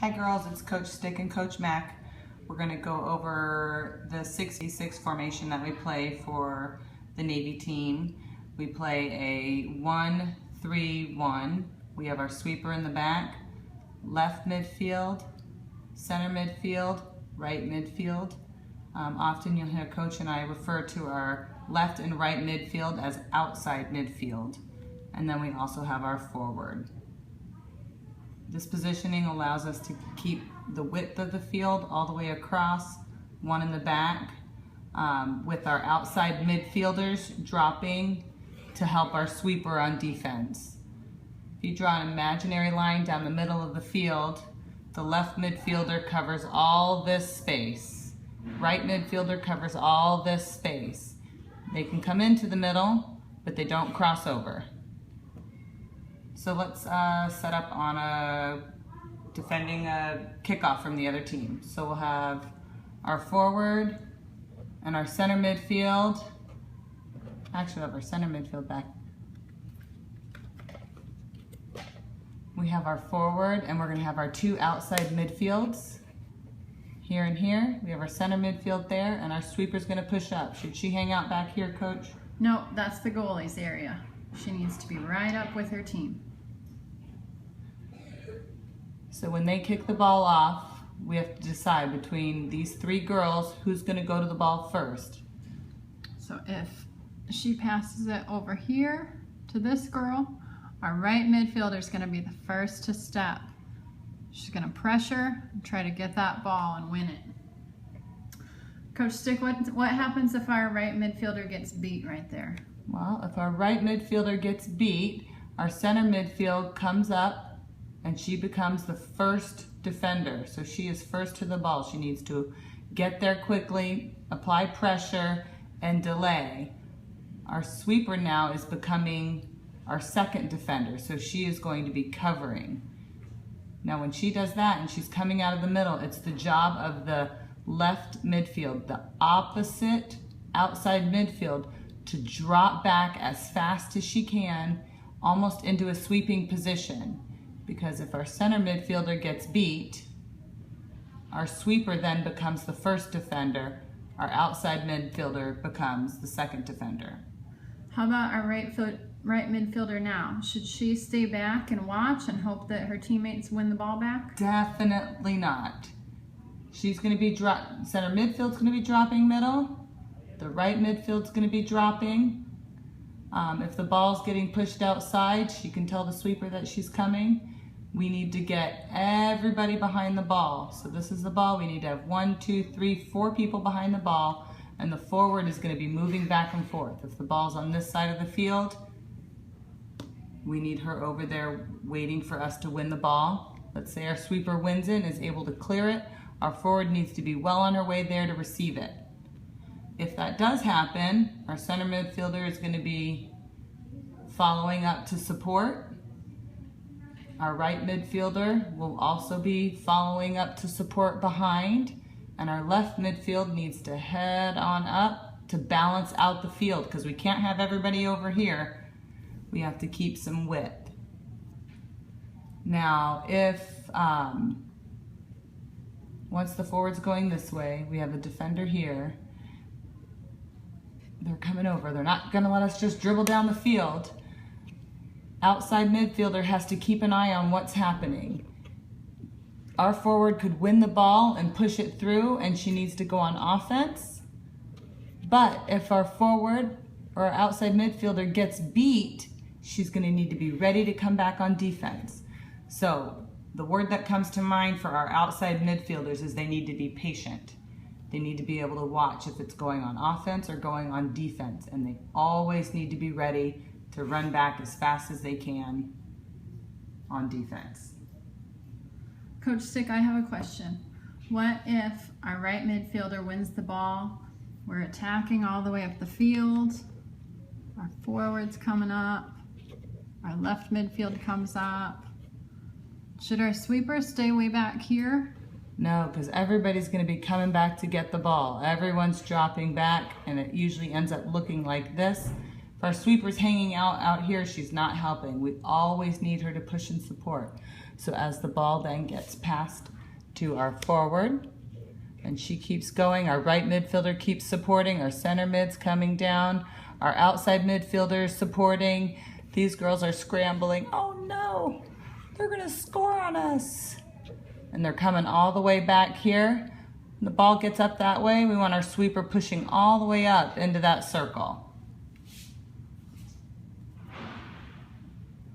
Hi girls, it's Coach Stick and Coach Mac. We're going to go over the 66 formation that we play for the Navy team. We play a 1-3-1. We have our sweeper in the back, left midfield, center midfield, right midfield. Often you'll hear Coach and I refer to our left and right midfield as outside midfield. And then we also have our forward. This positioning allows us to keep the width of the field all the way across, one in the back, with our outside midfielders dropping to help our sweeper on defense. If you draw an imaginary line down the middle of the field, the left midfielder covers all this space. Right midfielder covers all this space. They can come into the middle, but they don't cross over. So let's set up on defending a kickoff from the other team. So we'll have our forward and our center midfield. Actually, we'll have our center midfield back. We have our forward, and we're going to have our two outside midfields. Here and here. We have our center midfield there, and our sweeper's going to push up. Should she hang out back here, Coach? No, that's the goalie's area. She needs to be right up with her team. So when they kick the ball off, we have to decide between these three girls who's going to go to the ball first. So if she passes it over here to this girl, our right midfielder is going to be the first to step. She's going to pressure and try to get that ball and win it. Coach Stick, what happens if our right midfielder gets beat right there? Well, if our right midfielder gets beat, our center midfield comes up and she becomes the first defender. So she is first to the ball. She needs to get there quickly, apply pressure, and delay. Our sweeper now is becoming our second defender. So she is going to be covering. Now when she does that and she's coming out of the middle, it's the job of the left midfield, the opposite outside midfield, to drop back as fast as she can, almost into a sweeping position. Because if our center midfielder gets beat, our sweeper then becomes the first defender, our outside midfielder becomes the second defender. How about our right midfielder now? Should she stay back and watch and hope that her teammates win the ball back? Definitely not. She's going to be center midfield's going to be dropping middle. The right midfield's going to be dropping. If the ball's getting pushed outside, she can tell the sweeper that she's coming. We need to get everybody behind the ball. So this is the ball. We need to have 1, 2, 3, 4 people behind the ball, and the forward is going to be moving back and forth. If the ball's on this side of the field, we need her over there waiting for us to win the ball. Let's say our sweeper wins it and is able to clear it. Our forward needs to be well on her way there to receive it. If that does happen, our center midfielder is going to be following up to support. Our right midfielder will also be following up to support behind. And our left midfield needs to head on up to balance out the field, because we can't have everybody over here. We have to keep some width. Now, if once the forward's going this way, we have a defender here. They're coming over. They're not going to let us just dribble down the field. Outside midfielder has to keep an eye on what's happening. Our forward could win the ball and push it through, and she needs to go on offense. But if our forward or our outside midfielder gets beat, she's going to need to be ready to come back on defense. So the word that comes to mind for our outside midfielders is they need to be patient. They need to be able to watch if it's going on offense or going on defense, and they always need to be ready to run back as fast as they can on defense. Coach Stick, I have a question. What if our right midfielder wins the ball? We're attacking all the way up the field. Our forward's coming up. Our left midfield comes up. Should our sweeper stay way back here? No, because everybody's going to be coming back to get the ball. Everyone's dropping back, and it usually ends up looking like this. If our sweeper's hanging out here, she's not helping. We always need her to push and support. So as the ball then gets passed to our forward, and she keeps going, our right midfielder keeps supporting, our center mid's coming down, our outside midfielders supporting. These girls are scrambling. Oh no, they're gonna score on us. And they're coming all the way back here. When the ball gets up that way, we want our sweeper pushing all the way up into that circle.